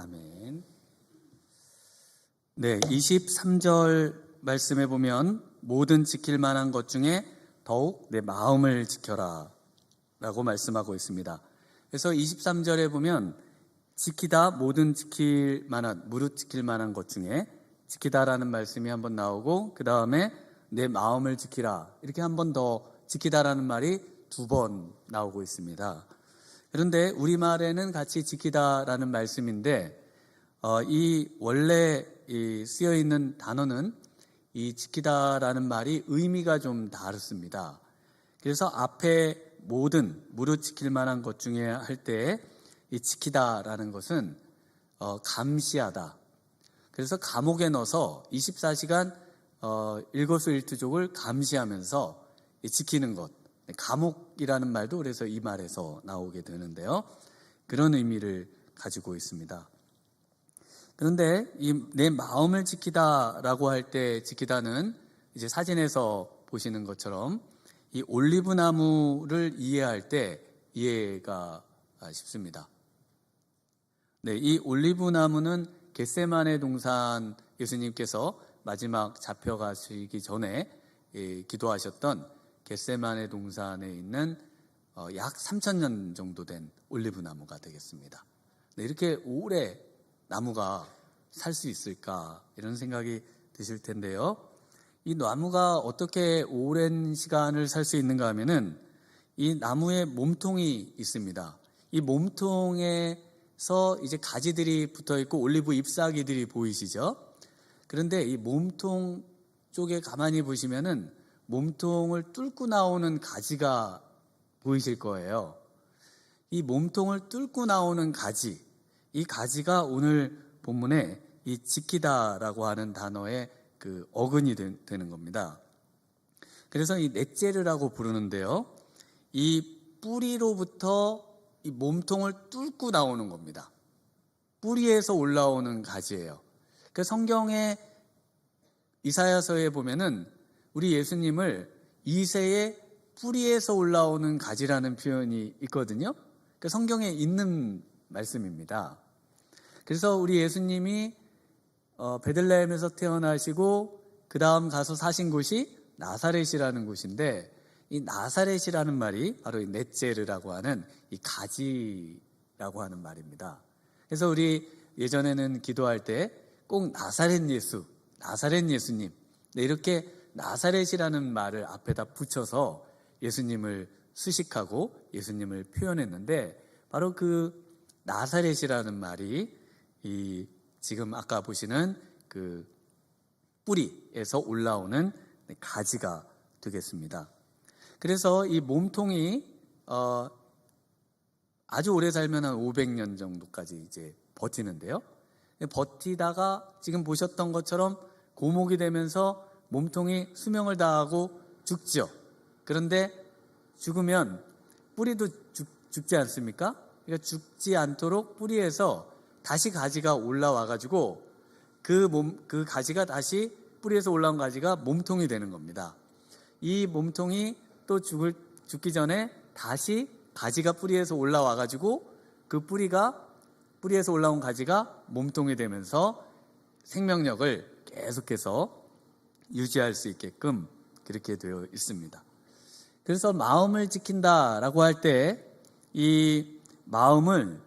아멘. 네, 23절 말씀에 보면 모든 지킬 만한 것 중에 더욱 내 마음을 지켜라 라고 말씀하고 있습니다. 그래서 23절에 보면 지키다, 모든 지킬 만한, 무릇 지킬 만한 것 중에 지키다라는 말씀이 한번 나오고, 그 다음에 내 마음을 지키라, 이렇게 한 번 더 지키다라는 말이 두 번 나오고 있습니다. 그런데 우리말에는 같이 지키다라는 말씀인데 이 원래 쓰여 있는 단어는 이 지키다라는 말이 의미가 좀 다릅니다. 그래서 앞에 모든 무릇 지킬 만한 것 중에 할 때 이 지키다라는 것은 감시하다. 그래서 감옥에 넣어서 24시간 일거수일투족을 감시하면서 지키는 것. 감옥이라는 말도 그래서 이 말에서 나오게 되는데요. 그런 의미를 가지고 있습니다. 그런데 이 내 마음을 지키다라고 할 때 지키다는 이제 사진에서 보시는 것처럼 이 올리브 나무를 이해할 때 이해가 쉽습니다. 네, 이 올리브 나무는 겟세마네 동산 예수님께서 마지막 잡혀가시기 전에 기도하셨던 겟세마네 동산에 있는 약 3,000년 정도 된 올리브 나무가 되겠습니다. 네, 이렇게 오래 나무가 살 수 있을까 이런 생각이 드실 텐데요. 이 나무가 어떻게 오랜 시간을 살 수 있는가 하면은 이 나무에 몸통이 있습니다. 이 몸통에서 이제 가지들이 붙어 있고 올리브 잎사귀들이 보이시죠? 그런데 이 몸통 쪽에 가만히 보시면은 몸통을 뚫고 나오는 가지가 보이실 거예요. 이 몸통을 뚫고 나오는 가지, 이 가지가 오늘 본문에 이 지키다라고 하는 단어의 그 어근이 되는 겁니다. 그래서 이 넷제르라고 부르는데요. 이 뿌리로부터 이 몸통을 뚫고 나오는 겁니다. 뿌리에서 올라오는 가지예요. 그 성경의 이사야서에 보면은 우리 예수님을 이새의 뿌리에서 올라오는 가지라는 표현이 있거든요. 그 성경에 있는 말씀입니다. 그래서 우리 예수님이 베들레헴에서 태어나시고 그 다음 가서 사신 곳이 나사렛이라는 곳인데, 이 나사렛이라는 말이 바로 이 넷제르라고 하는 이 가지라고 하는 말입니다. 그래서 우리 예전에는 기도할 때 꼭 나사렛 예수, 나사렛 예수님, 네, 이렇게 나사렛이라는 말을 앞에다 붙여서 예수님을 수식하고 예수님을 표현했는데, 바로 그 나사렛이라는 말이 이 지금 아까 보시는 그 뿌리에서 올라오는 가지가 되겠습니다. 그래서 이 몸통이 아주 오래 살면 한 500년 정도까지 이제 버티는데요. 버티다가 지금 보셨던 것처럼 고목이 되면서 몸통이 수명을 다하고 죽죠. 그런데 죽으면 뿌리도 죽지 않습니까? 그러니까 죽지 않도록 뿌리에서 다시 가지가 올라와가지고 그 가지가 다시 뿌리에서 올라온 가지가 몸통이 되는 겁니다. 이 몸통이 또 죽기 전에 다시 가지가 뿌리에서 올라와가지고 그 뿌리에서 올라온 가지가 몸통이 되면서 생명력을 계속해서 유지할 수 있게끔 그렇게 되어 있습니다. 그래서 마음을 지킨다라고 할 때 이 마음을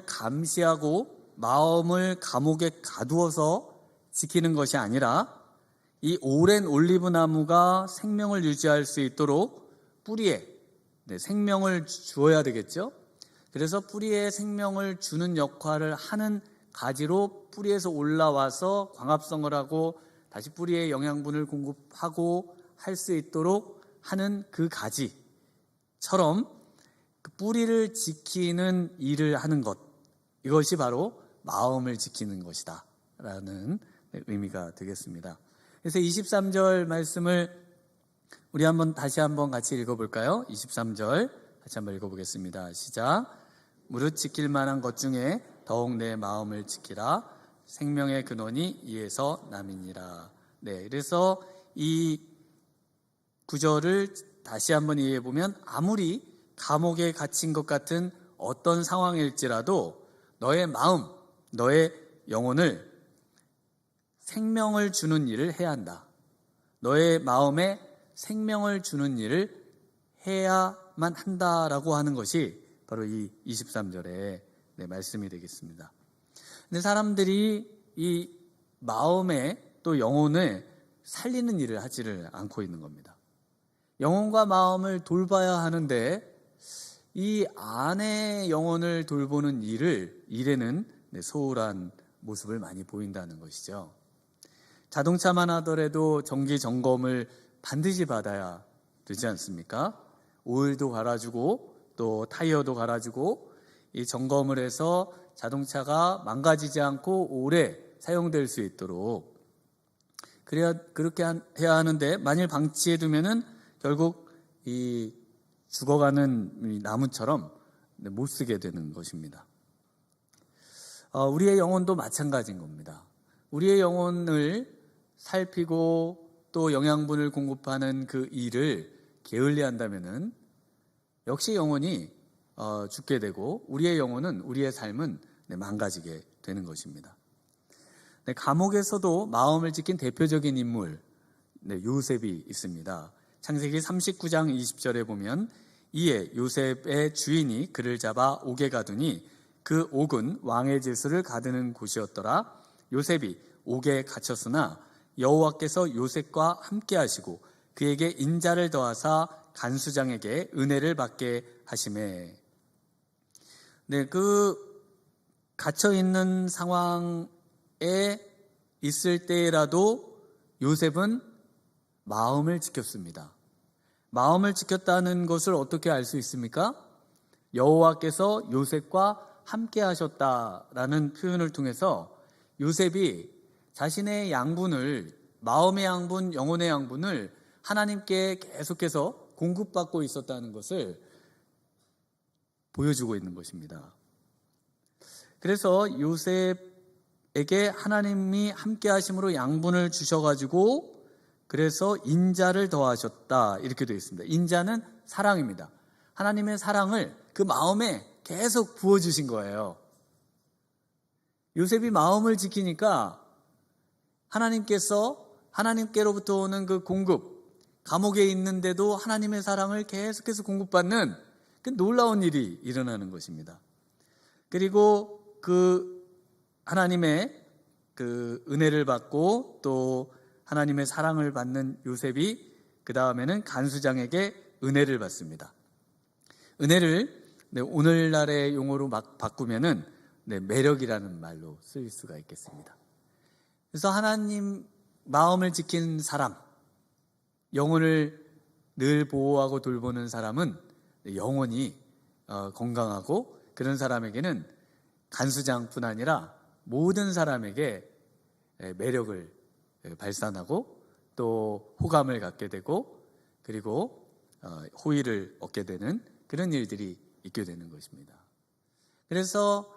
감시하고 마음을 감옥에 가두어서 지키는 것이 아니라 이 오랜 올리브 나무가 생명을 유지할 수 있도록 뿌리에 생명을 주어야 되겠죠. 그래서 뿌리에 생명을 주는 역할을 하는 가지로 뿌리에서 올라와서 광합성을 하고 다시 뿌리에 영양분을 공급하고 할 수 있도록 하는 그 가지처럼 그 뿌리를 지키는 일을 하는 것, 이것이 바로 마음을 지키는 것이다 라는 의미가 되겠습니다. 그래서 23절 말씀을 우리 다시 한번 같이 읽어볼까요? 23절 같이 한번 읽어보겠습니다. 시작. 무릇 지킬 만한 것 중에 더욱 내 마음을 지키라. 생명의 근원이 이에서 남이니라. 네, 그래서 이 구절을 다시 한번 이해해보면 아무리 감옥에 갇힌 것 같은 어떤 상황일지라도 너의 마음, 너의 영혼을 생명을 주는 일을 해야 한다. 너의 마음에 생명을 주는 일을 해야만 한다라고 하는 것이 바로 이 23절의 말씀이 되겠습니다. 근데 사람들이 이 마음에 또 영혼을 살리는 일을 하지를 않고 있는 겁니다. 영혼과 마음을 돌봐야 하는데 이 안의 영혼을 돌보는 일에는 소홀한 모습을 많이 보인다는 것이죠. 자동차만 하더라도 정기 점검을 반드시 받아야 되지 않습니까? 오일도 갈아주고 또 타이어도 갈아주고 이 점검을 해서 자동차가 망가지지 않고 오래 사용될 수 있도록 그렇게 해야 하는데, 만일 방치해두면은 결국 이 죽어가는 나무처럼 못 쓰게 되는 것입니다. 우리의 영혼도 마찬가지인 겁니다. 우리의 영혼을 살피고 또 영양분을 공급하는 그 일을 게을리한다면은 역시 영혼이 죽게 되고 우리의 영혼은, 우리의 삶은 망가지게 되는 것입니다. 감옥에서도 마음을 지킨 대표적인 인물 요셉이 있습니다. 창세기 39장 20절에 보면 이에 요셉의 주인이 그를 잡아 옥에 가두니 그 옥은 왕의 제수를 가두는 곳이었더라. 요셉이 옥에 갇혔으나 여호와께서 요셉과 함께 하시고 그에게 인자를 더하사 간수장에게 은혜를 받게 하시매. 그 갇혀 있는 상황에 있을 때라도 요셉은 마음을 지켰습니다. 마음을 지켰다는 것을 어떻게 알 수 있습니까? 여호와께서 요셉과 함께 하셨다라는 표현을 통해서 요셉이 자신의 양분을, 마음의 양분, 영혼의 양분을 하나님께 계속해서 공급받고 있었다는 것을 보여주고 있는 것입니다. 그래서 요셉에게 하나님이 함께 하심으로 양분을 주셔가지고 그래서 인자를 더하셨다, 이렇게 되어 있습니다. 인자는 사랑입니다. 하나님의 사랑을 그 마음에 계속 부어주신 거예요. 요셉이 마음을 지키니까 하나님께로부터 오는 그 공급, 감옥에 있는데도 하나님의 사랑을 계속해서 공급받는 그 놀라운 일이 일어나는 것입니다. 그리고 그 하나님의 그 은혜를 받고 또 하나님의 사랑을 받는 요셉이 그 다음에는 간수장에게 은혜를 받습니다. 은혜를 오늘날의 용어로 막 바꾸면은 매력이라는 말로 쓰일 수가 있겠습니다. 그래서 하나님 마음을 지킨 사람, 영혼을 늘 보호하고 돌보는 사람은 영혼이 건강하고, 그런 사람에게는 간수장뿐 아니라 모든 사람에게 매력을 발산하고 또 호감을 갖게 되고 그리고 호의를 얻게 되는 그런 일들이 있게 되는 것입니다. 그래서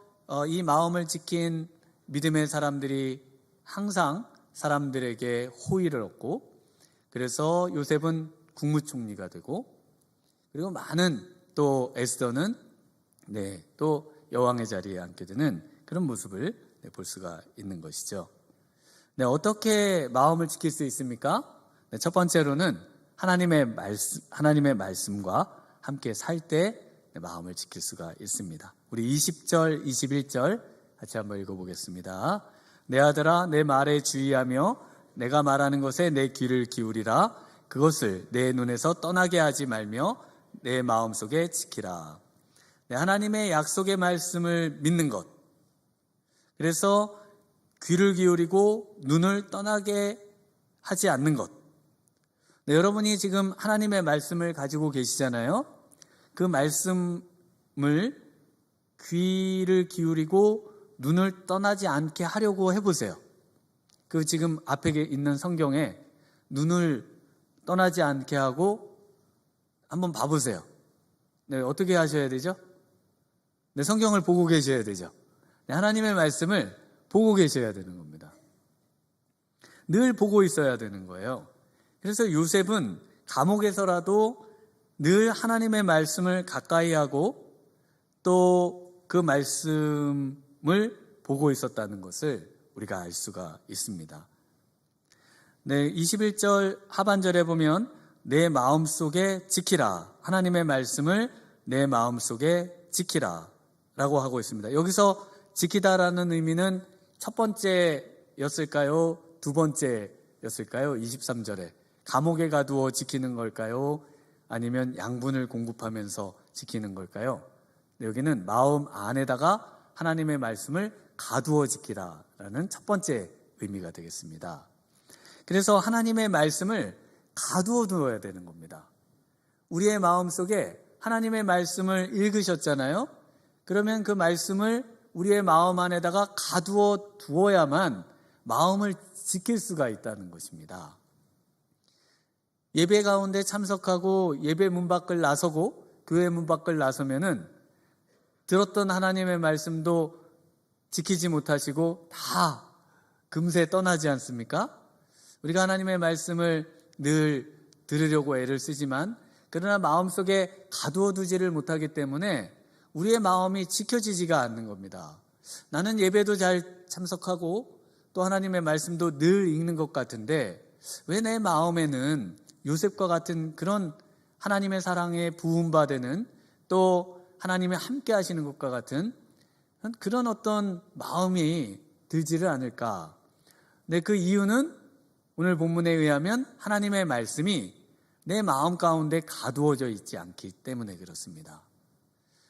이 마음을 지킨 믿음의 사람들이 항상 사람들에게 호의를 얻고, 그래서 요셉은 국무총리가 되고, 그리고 많은 또 에스더는 또 여왕의 자리에 앉게 되는 그런 모습을 볼 수가 있는 것이죠. 어떻게 마음을 지킬 수 있습니까? 첫 번째로는 하나님의 말씀과 함께 살 때 마음을 지킬 수가 있습니다. 우리 20절, 21절 같이 한번 읽어보겠습니다. 내 아들아, 내 말에 주의하며 내가 말하는 것에 내 귀를 기울이라. 그것을 내 눈에서 떠나게 하지 말며 내 마음속에 지키라. 하나님의 약속의 말씀을 믿는 것, 그래서 귀를 기울이고 눈을 떠나게 하지 않는 것. 여러분이 지금 하나님의 말씀을 가지고 계시잖아요. 그 말씀을 귀를 기울이고 눈을 떠나지 않게 하려고 해보세요. 그 지금 앞에 있는 성경에 눈을 떠나지 않게 하고 한번 봐보세요. 어떻게 하셔야 되죠? 성경을 보고 계셔야 되죠. 하나님의 말씀을 보고 계셔야 되는 겁니다. 늘 보고 있어야 되는 거예요. 그래서 요셉은 감옥에서라도 늘 하나님의 말씀을 가까이 하고 또 그 말씀을 보고 있었다는 것을 우리가 알 수가 있습니다. 네, 21절 하반절에 보면 내 마음속에 지키라. 하나님의 말씀을 내 마음속에 지키라 라고 하고 있습니다. 여기서 지키다라는 의미는 첫 번째였을까요? 두 번째였을까요? 23절에 감옥에 가두어 지키는 걸까요? 아니면 양분을 공급하면서 지키는 걸까요? 여기는 마음 안에다가 하나님의 말씀을 가두어 지키라라는 첫 번째 의미가 되겠습니다. 그래서 하나님의 말씀을 가두어 두어야 되는 겁니다. 우리의 마음속에 하나님의 말씀을 읽으셨잖아요. 그러면 그 말씀을 우리의 마음 안에다가 가두어 두어야만 마음을 지킬 수가 있다는 것입니다. 예배 가운데 참석하고 예배 문 밖을 나서고 교회 문 밖을 나서면은 들었던 하나님의 말씀도 지키지 못하시고 다 금세 떠나지 않습니까? 우리가 하나님의 말씀을 늘 들으려고 애를 쓰지만 그러나 마음속에 가두어 두지를 못하기 때문에 우리의 마음이 지켜지지가 않는 겁니다. 나는 예배도 잘 참석하고 또 하나님의 말씀도 늘 읽는 것 같은데 왜 내 마음에는 요셉과 같은 그런 하나님의 사랑에 부음받는 또 하나님이 함께 하시는 것과 같은 그런 어떤 마음이 들지를 않을까? 네, 그 이유는 오늘 본문에 의하면 하나님의 말씀이 내 마음 가운데 가두어져 있지 않기 때문에 그렇습니다.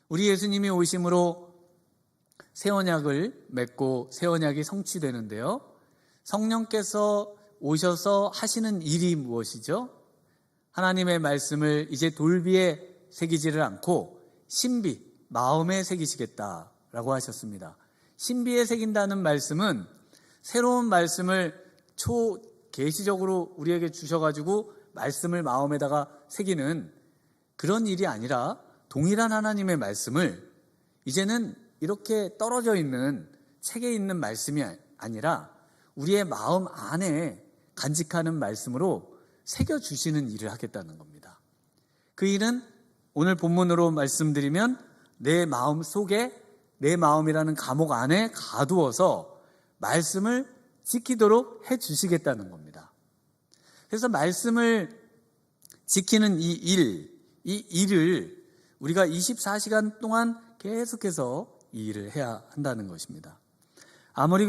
우리 예수님이 오심으로 새 언약을 맺고 새 언약이 성취되는데요. 성령께서 오셔서 하시는 일이 무엇이죠? 하나님의 말씀을 이제 돌비에 새기지를 않고 신비, 마음에 새기시겠다라고 하셨습니다. 신비에 새긴다는 말씀은 새로운 말씀을 초계시적으로 우리에게 주셔가지고 말씀을 마음에다가 새기는 그런 일이 아니라 동일한 하나님의 말씀을 이제는 이렇게 떨어져 있는 책에 있는 말씀이 아니라 우리의 마음 안에 간직하는 말씀으로 새겨주시는 일을 하겠다는 겁니다. 그 일은 오늘 본문으로 말씀드리면 내 마음 속에 내 마음이라는 감옥 안에 가두어서 말씀을 지키도록 해주시겠다는 겁니다. 그래서 말씀을 지키는 이 일을 우리가 24시간 동안 계속해서 이 일을 해야 한다는 것입니다. 아무리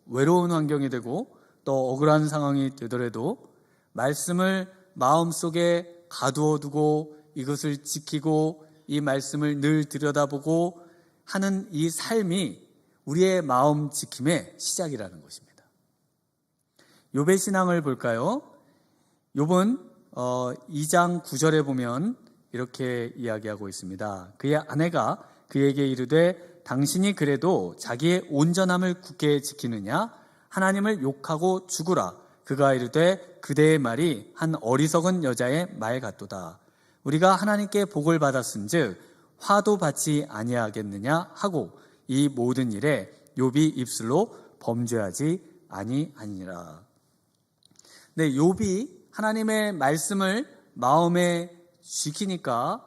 외로운 환경이 되고 또 억울한 상황이 되더라도 말씀을 마음속에 가두어 두고 이것을 지키고 이 말씀을 늘 들여다보고 하는 이 삶이 우리의 마음 지킴의 시작이라는 것입니다. 욥의 신앙을 볼까요? 욥은 2장 9절에 보면 이렇게 이야기하고 있습니다. 그의 아내가 그에게 이르되 당신이 그래도 자기의 온전함을 굳게 지키느냐? 하나님을 욕하고 죽으라. 그가 이르되 그대의 말이 한 어리석은 여자의 말 같도다. 우리가 하나님께 복을 받았은즉 화도 받지 아니하겠느냐 하고 이 모든 일에 욥이 입술로 범죄하지 아니하니라. 네, 욥이 하나님의 말씀을 마음에 지키니까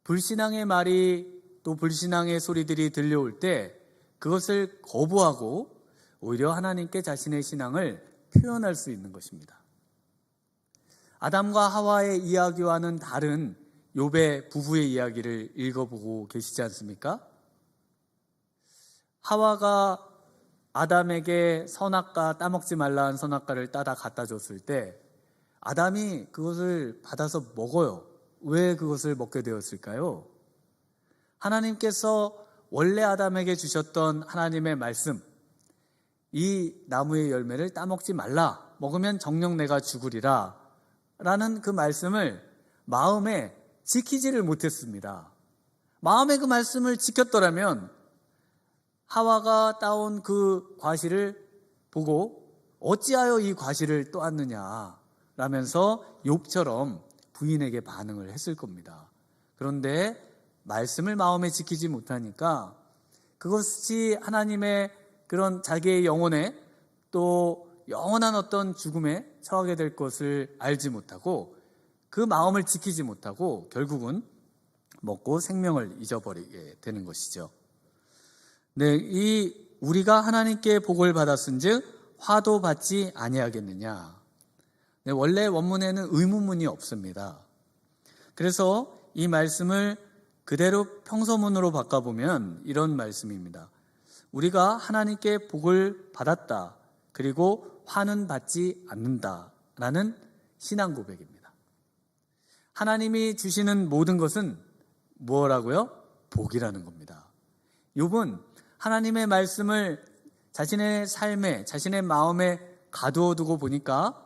불신앙의 말이 또 불신앙의 소리들이 들려올 때 그것을 거부하고 오히려 하나님께 자신의 신앙을 표현할 수 있는 것입니다. 아담과 하와의 이야기와는 다른 욥의 부부의 이야기를 읽어보고 계시지 않습니까? 하와가 아담에게 선악과 따먹지 말라는 선악과를 따다 갖다 줬을 때 아담이 그것을 받아서 먹어요. 왜 그것을 먹게 되었을까요? 하나님께서 원래 아담에게 주셨던 하나님의 말씀, 이 나무의 열매를 따먹지 말라, 먹으면 정녕 내가 죽으리라 라는 그 말씀을 마음에 지키지를 못했습니다. 마음에 그 말씀을 지켰더라면 하와가 따온 그 과실을 보고 어찌하여 이 과실을 또았느냐 라면서 욥처럼 부인에게 반응을 했을 겁니다. 그런데 말씀을 마음에 지키지 못하니까 그것이 하나님의 그런 자기의 영혼에 또 영원한 어떤 죽음에 처하게 될 것을 알지 못하고 그 마음을 지키지 못하고 결국은 먹고 생명을 잊어버리게 되는 것이죠. 네, 우리가 하나님께 복을 받았은즉 화도 받지 아니하겠느냐. 네, 원래 원문에는 의문문이 없습니다. 그래서 이 말씀을 그대로 평서문으로 바꿔보면 이런 말씀입니다. 우리가 하나님께 복을 받았다. 그리고 화는 받지 않는다라는 신앙 고백입니다. 하나님이 주시는 모든 것은 뭐라고요? 복이라는 겁니다. 욥은 하나님의 말씀을 자신의 삶에, 자신의 마음에 가두어 두고 보니까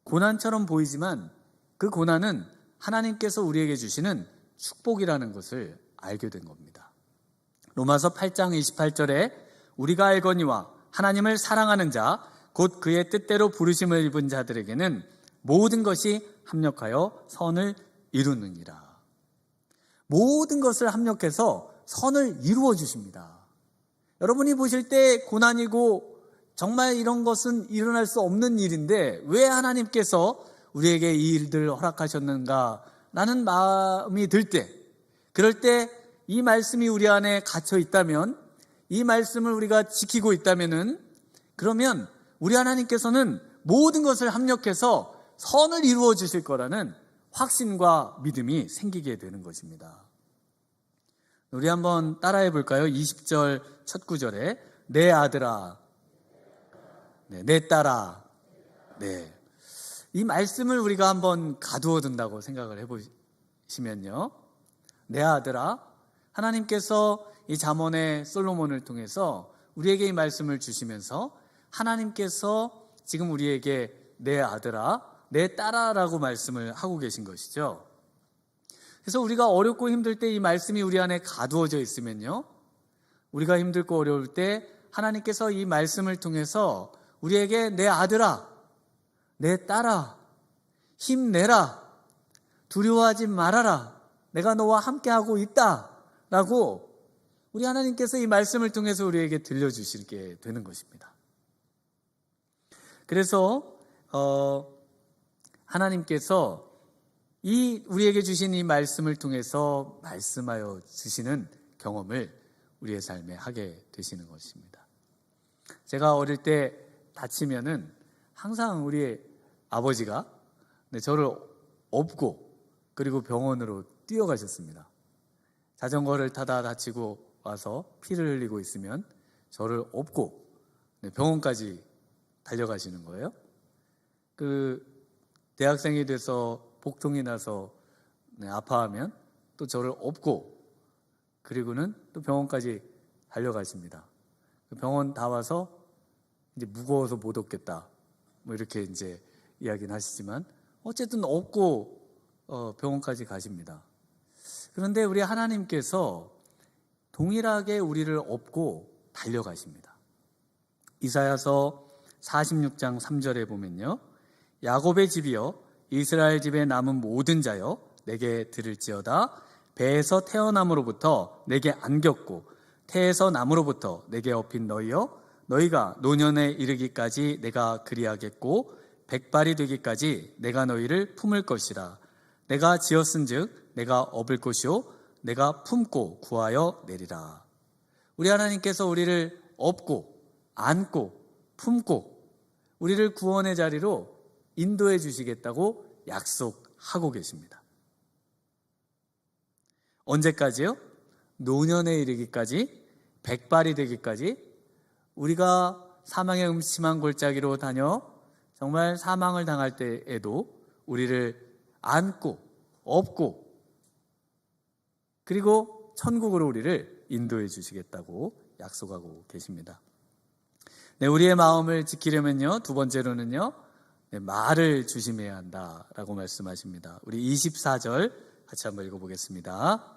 고난처럼 보이지만 그 고난은 하나님께서 우리에게 주시는 축복이라는 것을 알게 된 겁니다. 로마서 8장 28절에 우리가 알거니와 하나님을 사랑하는 자, 곧 그의 뜻대로 부르심을 입은 자들에게는 모든 것이 합력하여 선을 이루느니라. 모든 것을 합력해서 선을 이루어 주십니다. 여러분이 보실 때 고난이고 정말 이런 것은 일어날 수 없는 일인데 왜 하나님께서 우리에게 이 일들을 허락하셨는가 라는 마음이 들 때, 그럴 때 이 말씀이 우리 안에 갇혀 있다면, 이 말씀을 우리가 지키고 있다면은, 그러면 우리 하나님께서는 모든 것을 합력해서 선을 이루어 주실 거라는 확신과 믿음이 생기게 되는 것입니다. 우리 한번 따라해 볼까요? 20절 첫 구절에 내 아들아, 네, 내 딸아, 네. 이 말씀을 우리가 한번 가두어 둔다고 생각을 해보시면요, 내 아들아, 하나님께서 이 잠언의 솔로몬을 통해서 우리에게 이 말씀을 주시면서 하나님께서 지금 우리에게 내 아들아, 내 딸아 라고 말씀을 하고 계신 것이죠. 그래서 우리가 어렵고 힘들 때 이 말씀이 우리 안에 가두어져 있으면요, 우리가 힘들고 어려울 때 하나님께서 이 말씀을 통해서 우리에게 내 아들아, 내 딸아, 힘내라, 두려워하지 말아라, 내가 너와 함께하고 있다 라고 우리 하나님께서 이 말씀을 통해서 우리에게 들려주시게 되는 것입니다. 그래서 하나님께서 우리에게 주신 이 말씀을 통해서 말씀하여 주시는 경험을 우리의 삶에 하게 되시는 것입니다. 제가 어릴 때 다치면은 항상 우리 아버지가 저를 업고 그리고 병원으로 뛰어가셨습니다. 자전거를 타다 다치고 와서 피를 흘리고 있으면 저를 업고 병원까지 달려가시는 거예요. 대학생이 돼서 복통이 나서 아파하면 또 저를 업고 그리고는 또 병원까지 달려가십니다. 병원 다 와서 이제 무거워서 못 얻겠다, 뭐 이렇게 이제 이야기는 하시지만 어쨌든 업고 병원까지 가십니다. 그런데 우리 하나님께서 동일하게 우리를 업고 달려가십니다. 이사야서 46장 3절에 보면요, 야곱의 집이여 이스라엘 집에 남은 모든 자여 내게 들을지어다. 배에서 태어남으로부터 내게 안겼고 태에서 남으로부터 내게 업힌 너희여, 너희가 노년에 이르기까지 내가 그리하겠고 백발이 되기까지 내가 너희를 품을 것이라. 내가 지었은즉 내가 업을 것이요 내가 품고 구하여 내리라. 우리 하나님께서 우리를 업고 안고 품고 우리를 구원의 자리로 인도해 주시겠다고 약속하고 계십니다. 언제까지요? 노년에 이르기까지, 백발이 되기까지. 우리가 사망의 음침한 골짜기로 다녀 정말 사망을 당할 때에도 우리를 안고 업고 그리고 천국으로 우리를 인도해 주시겠다고 약속하고 계십니다. 네, 우리의 마음을 지키려면요, 두 번째로는요, 말을 조심해야 한다라고 말씀하십니다. 우리 24절 같이 한번 읽어보겠습니다.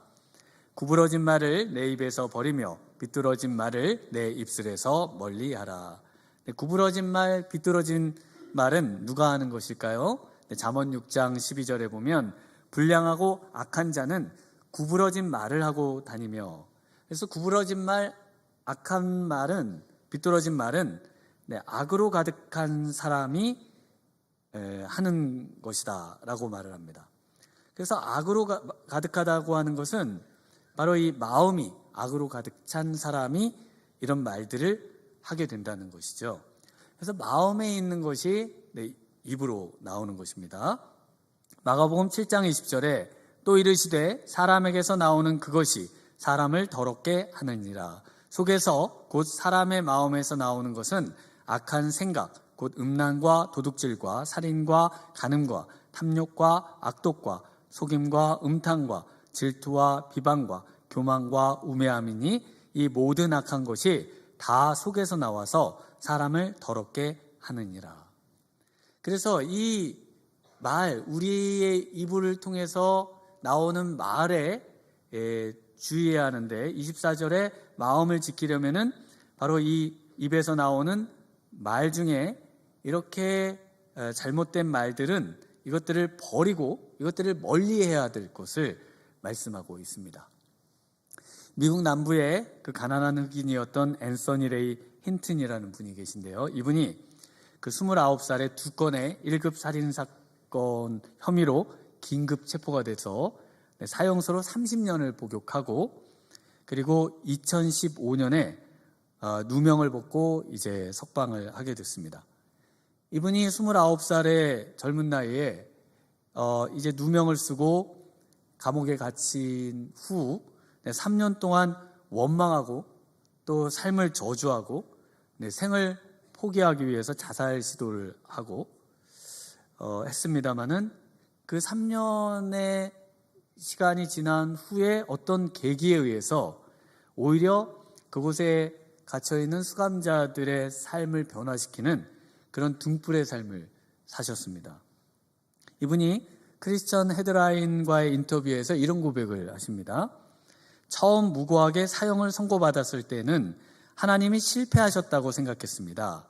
구부러진 말을 내 입에서 버리며 비뚤어진 말을 내 입술에서 멀리하라. 네, 구부러진 말, 비뚤어진 말은 누가 하는 것일까요? 네, 잠언 6장 12절에 보면 불량하고 악한 자는 구부러진 말을 하고 다니며, 그래서 구부러진 말, 악한 말은, 비뚤어진 말은 악으로 가득한 사람이 하는 것이다 라고 말을 합니다. 그래서 악으로 가득하다고 하는 것은 바로 이 마음이 악으로 가득 찬 사람이 이런 말들을 하게 된다는 것이죠. 그래서 마음에 있는 것이 입으로 나오는 것입니다. 마가복음 7장 20절에 또 이르시되 사람에게서 나오는 그것이 사람을 더럽게 하느니라. 속에서 곧 사람의 마음에서 나오는 것은 악한 생각, 곧 음란과 도둑질과 살인과 간음과 탐욕과 악독과 속임과 음탕과 질투와 비방과 교만과 우매함이니 이 모든 악한 것이 다 속에서 나와서 사람을 더럽게 하느니라. 그래서 이 말, 우리의 입을 통해서 나오는 말에 주의해야 하는데 24절에 마음을 지키려면은 바로 이 입에서 나오는 말 중에 이렇게 잘못된 말들은 이것들을 버리고 이것들을 멀리해야 될 것을 말씀하고 있습니다. 미국 남부의 그 가난한 흑인이었던 앤서니 레이 힌튼이라는 분이 계신데요. 이분이 그 29살에 2건의 1급 살인 사건 혐의로 긴급 체포가 돼서 사형수로 30년을 복역하고 그리고 2015년에 누명을 벗고 이제 석방을 하게 됐습니다. 이분이 29살의 젊은 나이에 이제 누명을 쓰고 감옥에 갇힌 후 3년 동안 원망하고 또 삶을 저주하고 생을 포기하기 위해서 자살 시도를 하고 했습니다마는 그 3년의 시간이 지난 후에 어떤 계기에 의해서 오히려 그곳에 갇혀있는 수감자들의 삶을 변화시키는 그런 등불의 삶을 사셨습니다. 이분이 크리스천 헤드라인과의 인터뷰에서 이런 고백을 하십니다. 처음 무고하게 사형을 선고받았을 때는 하나님이 실패하셨다고 생각했습니다.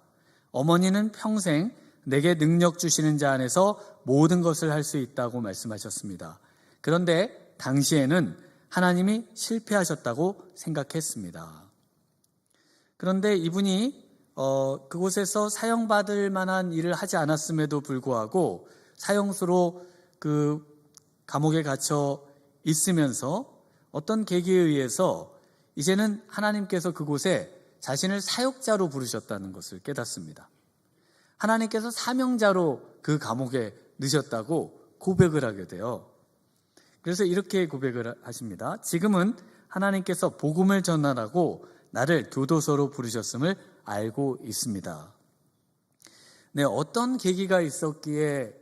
어머니는 평생 내게 능력 주시는 자 안에서 모든 것을 할 수 있다고 말씀하셨습니다. 그런데 당시에는 하나님이 실패하셨다고 생각했습니다. 그런데 이분이 그곳에서 사형받을 만한 일을 하지 않았음에도 불구하고 사형수로 그 감옥에 갇혀 있으면서 어떤 계기에 의해서 이제는 하나님께서 그곳에 자신을 사역자로 부르셨다는 것을 깨닫습니다. 하나님께서 사명자로 그 감옥에 넣으셨다고 고백을 하게 돼요. 그래서 이렇게 고백을 하십니다. 지금은 하나님께서 복음을 전하라고 나를 교도소로 부르셨음을 알고 있습니다. 네, 어떤 계기가 있었기에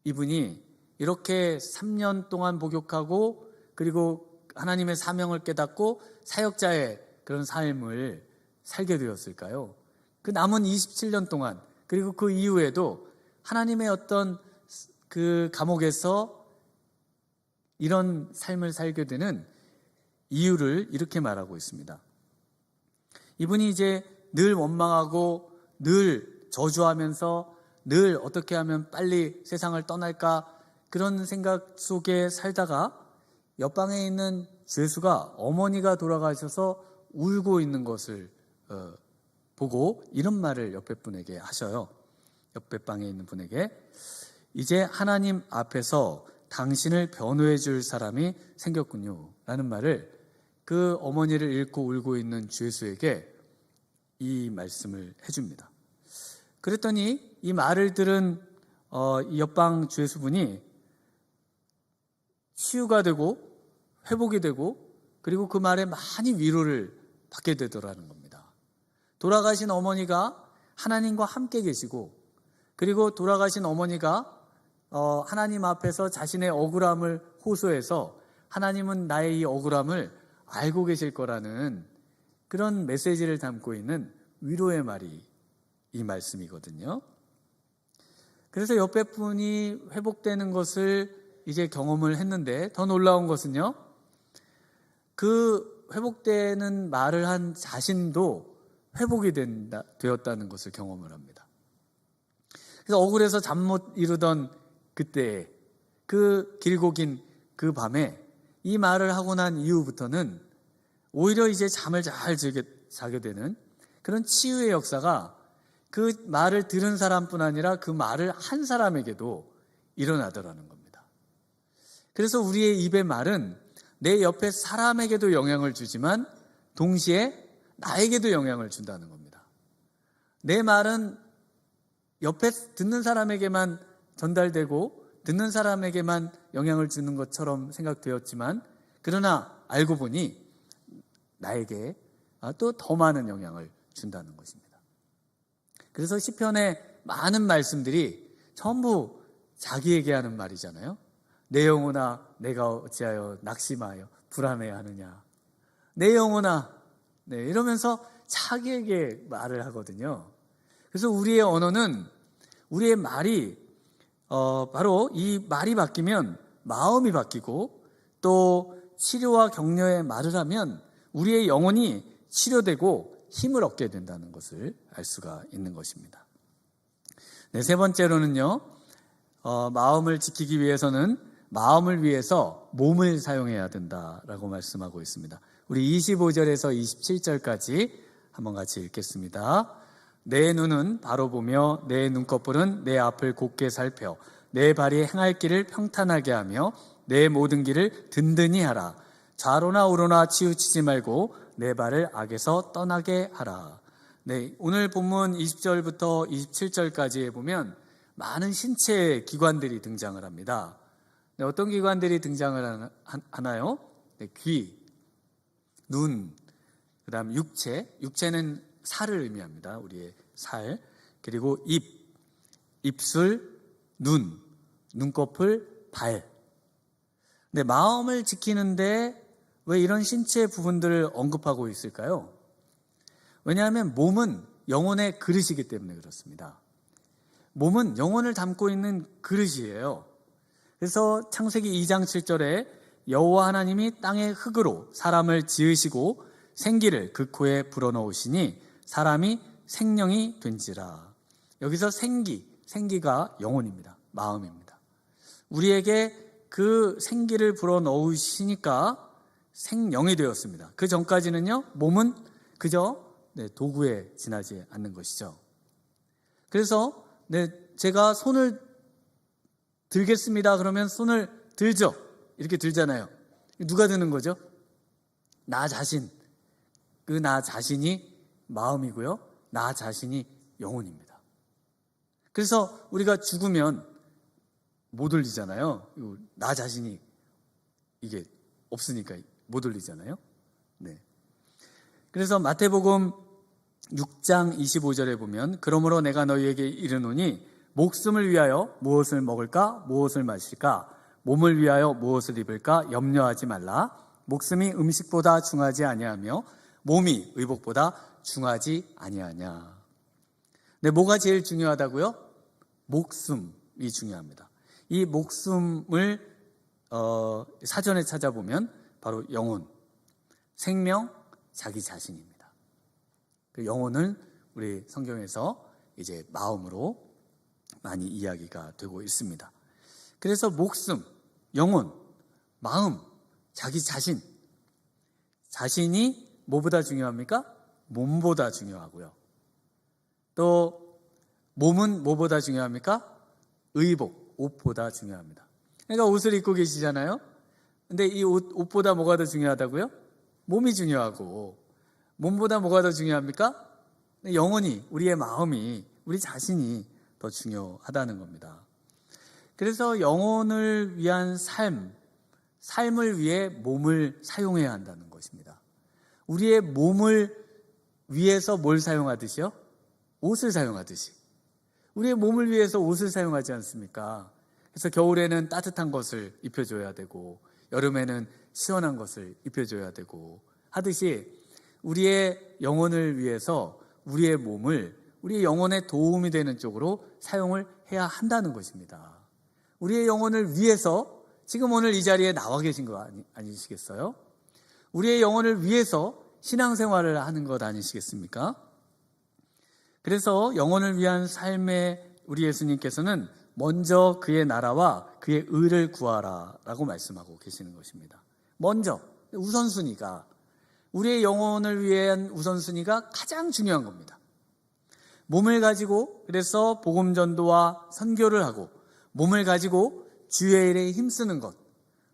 이분이 이렇게 3년 동안 복역하고 그리고 하나님의 사명을 깨닫고 사역자의 그런 삶을 살게 되었을까요? 그 남은 27년 동안 그리고 그 이후에도 하나님의 어떤 그 감옥에서 이런 삶을 살게 되는 이유를 이렇게 말하고 있습니다. 이분이 이제 늘 원망하고 늘 저주하면서 늘 어떻게 하면 빨리 세상을 떠날까 그런 생각 속에 살다가 옆방에 있는 죄수가 어머니가 돌아가셔서 울고 있는 것을 보고 이런 말을 옆에 분에게 하셔요. 옆에 방에 있는 분에게 이제 하나님 앞에서 당신을 변호해 줄 사람이 생겼군요 라는 말을 그 어머니를 잃고 울고 있는 죄수에게 이 말씀을 해줍니다. 그랬더니 이 말을 들은 이 옆방 죄수분이 치유가 되고 회복이 되고 그리고 그 말에 많이 위로를 받게 되더라는 겁니다. 돌아가신 어머니가 하나님과 함께 계시고 그리고 돌아가신 어머니가 하나님 앞에서 자신의 억울함을 호소해서 하나님은 나의 이 억울함을 알고 계실 거라는 그런 메시지를 담고 있는 위로의 말이 이 말씀이거든요. 그래서 옆에 분이 회복되는 것을 이제 경험을 했는데 더 놀라운 것은요, 그 회복되는 말을 한 자신도 회복이 되었다는 것을 경험을 합니다. 그래서 억울해서 잠 못 이루던 그때 그 길고 긴 그 밤에 이 말을 하고 난 이후부터는 오히려 이제 잠을 잘 자게 되는 그런 치유의 역사가 그 말을 들은 사람뿐 아니라 그 말을 한 사람에게도 일어나더라는 겁니다. 그래서 우리의 입의 말은 내 옆에 사람에게도 영향을 주지만 동시에 나에게도 영향을 준다는 겁니다. 내 말은 옆에 듣는 사람에게만 전달되고 듣는 사람에게만 영향을 주는 것처럼 생각되었지만, 그러나 알고 보니 나에게 또 더 많은 영향을 준다는 것입니다. 그래서 시편의 많은 말씀들이 전부 자기에게 하는 말이잖아요. 내 영혼아 내가 어찌하여 낙심하여 불안해하느냐, 내 영혼아, 이러면서 자기에게 말을 하거든요. 그래서 우리의 언어는, 우리의 말이 바로 이 말이 바뀌면 마음이 바뀌고, 또 치료와 격려의 말을 하면 우리의 영혼이 치료되고 힘을 얻게 된다는 것을 알 수가 있는 것입니다. 세 번째로는요, 마음을 지키기 위해서는 마음을 위해서 몸을 사용해야 된다라고 말씀하고 있습니다. 우리 25절에서 27절까지 한번 같이 읽겠습니다. 내 눈은 바로 보며 내 눈꺼풀은 내 앞을 곧게 살펴 내 발이 행할 길을 평탄하게 하며 내 모든 길을 든든히 하라. 좌로나 우로나 치우치지 말고 내 발을 악에서 떠나게 하라. 오늘 본문 20절부터 27절까지에 보면 많은 신체 기관들이 등장을 합니다. 어떤 기관들이 등장을 하나요? 귀, 눈, 그 다음 육체는 살을 의미합니다. 우리의 살. 그리고 입, 입술, 눈, 눈꺼풀, 발. 근데 마음을 지키는데 왜 이런 신체 부분들을 언급하고 있을까요? 왜냐하면 몸은 영혼의 그릇이기 때문에 그렇습니다. 몸은 영혼을 담고 있는 그릇이에요. 그래서 창세기 2장 7절에 여호와 하나님이 땅의 흙으로 사람을 지으시고 생기를 그 코에 불어넣으시니 사람이 생명이 된지라. 여기서 생기가 영혼입니다. 마음입니다. 우리에게 그 생기를 불어넣으시니까 생명이 되었습니다. 그 전까지는요, 몸은 그저 도구에 지나지 않는 것이죠. 그래서 제가 손을 들겠습니다 그러면 손을 들죠. 이렇게 들잖아요. 누가 드는 거죠? 나 자신. 그 나 자신이 마음이고요, 나 자신이 영혼입니다. 그래서 우리가 죽으면 못 올리잖아요. 나 자신이 이게 없으니까 못 올리잖아요. 그래서 마태복음 6장 25절에 보면 그러므로 내가 너희에게 이르노니 목숨을 위하여 무엇을 먹을까 무엇을 마실까 몸을 위하여 무엇을 입을까 염려하지 말라. 목숨이 음식보다 중하지 아니하며 몸이 의복보다 중하지 아니하냐. 뭐가 제일 중요하다고요? 목숨이 중요합니다. 이 목숨을 사전에 찾아보면 바로 영혼, 생명, 자기 자신입니다. 그 영혼을 우리 성경에서 이제 마음으로 많이 이야기가 되고 있습니다. 그래서 목숨, 영혼, 마음, 자기 자신이 뭐보다 중요합니까? 몸보다 중요하고요. 또 몸은 뭐보다 중요합니까? 의복, 옷보다 중요합니다. 그러니까 옷을 입고 계시잖아요. 근데 이 옷보다 뭐가 더 중요하다고요? 몸이 중요하고, 몸보다 뭐가 더 중요합니까? 영혼이, 우리의 마음이, 우리 자신이 더 중요하다는 겁니다. 그래서 영혼을 위한 삶을 위해 몸을 사용해야 한다는 것입니다. 우리의 몸을 위해서 뭘 사용하듯이요? 옷을 사용하듯이. 우리의 몸을 위해서 옷을 사용하지 않습니까? 그래서 겨울에는 따뜻한 것을 입혀줘야 되고 여름에는 시원한 것을 입혀줘야 되고 하듯이 우리의 영혼을 위해서 우리의 몸을 우리의 영혼에 도움이 되는 쪽으로 사용을 해야 한다는 것입니다. 우리의 영혼을 위해서 지금 오늘 이 자리에 나와 계신 거 아니시겠어요? 우리의 영혼을 위해서 신앙생활을 하는 것 아니시겠습니까? 그래서 영혼을 위한 삶에 우리 예수님께서는 먼저 그의 나라와 그의 의를 구하라 라고 말씀하고 계시는 것입니다. 먼저 우선순위가, 우리의 영혼을 위한 우선순위가 가장 중요한 겁니다. 몸을 가지고 그래서 복음 전도와 선교를 하고, 몸을 가지고 주의 일에 힘쓰는 것,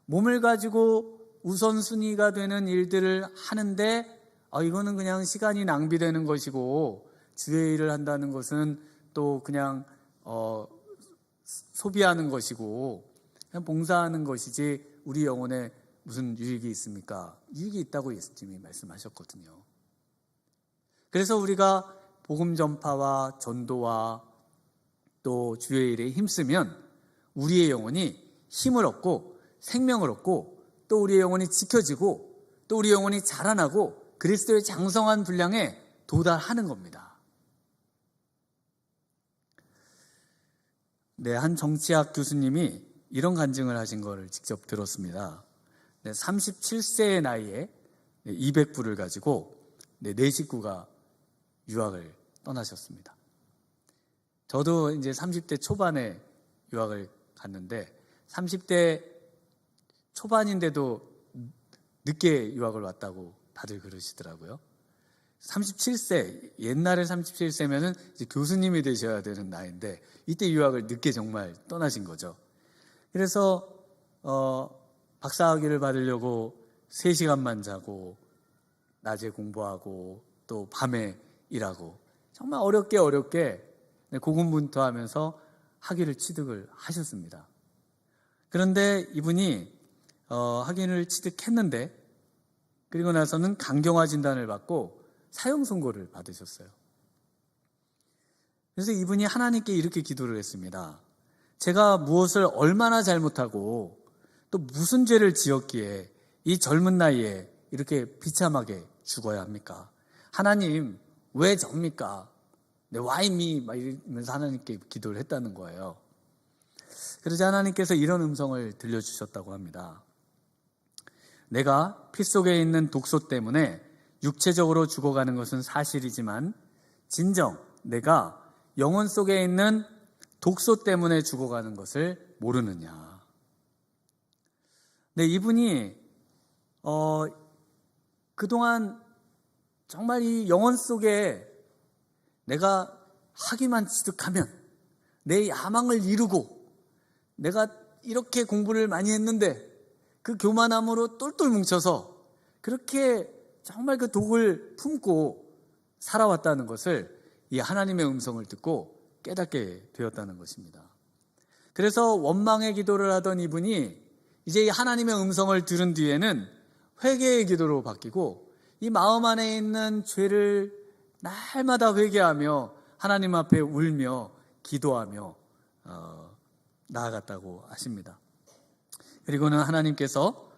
몸을 가지고 우선순위가 되는 일들을 하는데 이거는 그냥 시간이 낭비되는 것이고 주의 일을 한다는 것은 또 그냥 소비하는 것이고 그냥 봉사하는 것이지 우리 영혼에 무슨 유익이 있습니까? 유익이 있다고 예수님이 말씀하셨거든요. 그래서 우리가 복음 전파와 전도와 또 주의 일에 힘쓰면 우리의 영혼이 힘을 얻고 생명을 얻고 또 우리의 영혼이 지켜지고 또 우리의 영혼이 자라나고 그리스도의 장성한 분량에 도달하는 겁니다. 네, 한 정치학 교수님이 이런 간증을 하신 것을 직접 들었습니다. 37세의 나이에 200불을 가지고 네 식구가 유학을 떠나셨습니다. 저도 이제 30대 초반에 유학을 갔는데 30대 초반인데도 늦게 유학을 왔다고 다들 그러시더라고요. 37세, 옛날에 37세면은 이제 교수님이 되셔야 되는 나이인데 이때 유학을 늦게 정말 떠나신 거죠. 그래서 박사학위를 받으려고 3시간만 자고 낮에 공부하고 또 밤에 일하고 정말 어렵게 고군분투하면서 학위를 취득을 하셨습니다. 그런데 이분이 학위를 취득했는데 그리고 나서는 강경화 진단을 받고 사형 선고를 받으셨어요. 그래서 이분이 하나님께 이렇게 기도를 했습니다. 제가 무엇을 얼마나 잘못하고 또 무슨 죄를 지었기에 이 젊은 나이에 이렇게 비참하게 죽어야 합니까? 하나님 왜 접니까? Why me? 막 이러면서 하나님께 기도를 했다는 거예요. 그러자 하나님께서 이런 음성을 들려주셨다고 합니다. 내가 피 속에 있는 독소 때문에 육체적으로 죽어가는 것은 사실이지만 진정 내가 영혼 속에 있는 독소 때문에 죽어가는 것을 모르느냐. 네, 이분이 그동안 정말 이 영혼 속에 내가 학위만 취득하면 내 야망을 이루고 내가 이렇게 공부를 많이 했는데 그 교만함으로 똘똘 뭉쳐서 그렇게 정말 그 독을 품고 살아왔다는 것을 이 하나님의 음성을 듣고 깨닫게 되었다는 것입니다. 그래서 원망의 기도를 하던 이분이 이제 이 하나님의 음성을 들은 뒤에는 회개의 기도로 바뀌고 이 마음 안에 있는 죄를 날마다 회개하며 하나님 앞에 울며 기도하며 나아갔다고 하십니다. 그리고는 하나님께서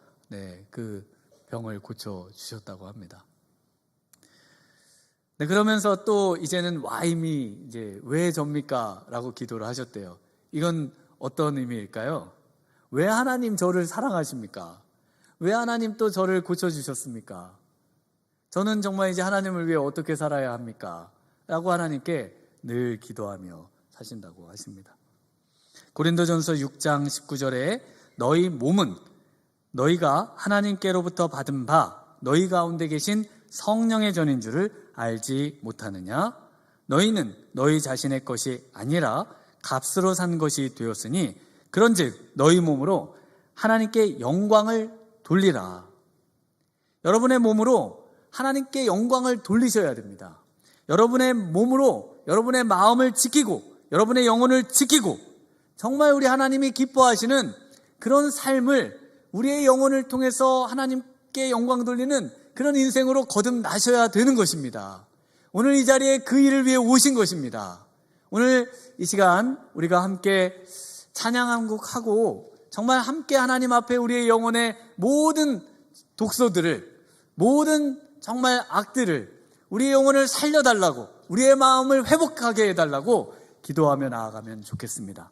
그 병을 고쳐주셨다고 합니다. 네, 그러면서 또 이제는 why me, 이제 왜 접니까? 라고 기도를 하셨대요. 이건 어떤 의미일까요? 왜 하나님 저를 사랑하십니까? 왜 하나님 또 저를 고쳐주셨습니까? 저는 정말 이제 하나님을 위해 어떻게 살아야 합니까? 라고 하나님께 늘 기도하며 사신다고 하십니다. 고린도전서 6장 19절에 너희 몸은 너희가 하나님께로부터 받은 바 너희 가운데 계신 성령의 전인 줄을 알지 못하느냐? 너희는 너희 자신의 것이 아니라 값으로 산 것이 되었으니 그런즉 너희 몸으로 하나님께 영광을 돌리라. 여러분의 몸으로 하나님께 영광을 돌리셔야 됩니다. 여러분의 몸으로 여러분의 마음을 지키고 여러분의 영혼을 지키고 정말 우리 하나님이 기뻐하시는 그런 삶을 우리의 영혼을 통해서 하나님께 영광 돌리는 그런 인생으로 거듭나셔야 되는 것입니다. 오늘 이 자리에 그 일을 위해 오신 것입니다. 오늘 이 시간 우리가 함께 찬양 한 곡 하고 정말 함께 하나님 앞에 우리의 영혼의 모든 독소들을 모든 정말 악들을 우리의 영혼을 살려달라고 우리의 마음을 회복하게 해달라고 기도하며 나아가면 좋겠습니다.